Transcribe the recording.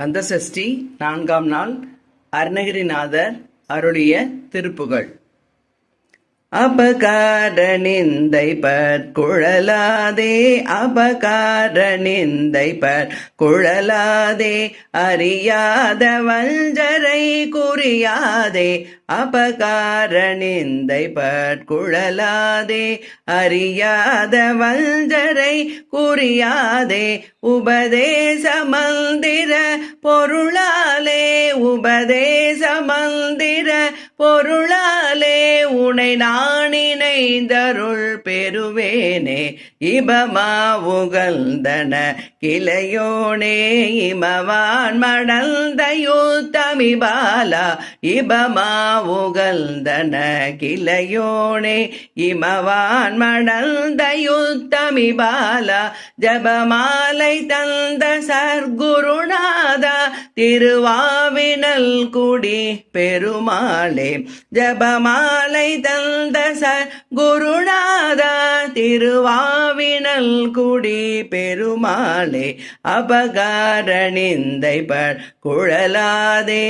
கந்தசஷ்டி 4ஆம் நாள் அருணகிரிநாதர் அருளிய திருப்புகழ். அபகார நிந்தை பற்குழலாதே, அபகார நிந்தை பற்குழலாதே, அறியாத வஞ்சரை குறியாதே, அபகார நிந்தை பற்குழலாதே, அறியாத வஞ்சரை குறியாதே, உபதேச மந்திர பொருளாலே, உபதேச மந்திர பொருளாலே, உனை நான் இணைந்தருள் பெறுவேனே, இபமா உகழ்ந்தன கிளையோனே, இமவான் மடல்தயுத்தமிபாலா, இபமா உகழ்ந்தன கிளையோனே, இமவான் மடல்தயுத்தமிபாலா, ஜபமாலை தந்த சர்க்குருநாதா, திருவாவினல் குடி பெருமாளே, ஜபமாலை தந்த சர்க்குருநாதா, திருவாவினல் குடி பெருமாளே, அபகார நிந்தை பற்குழலாதே.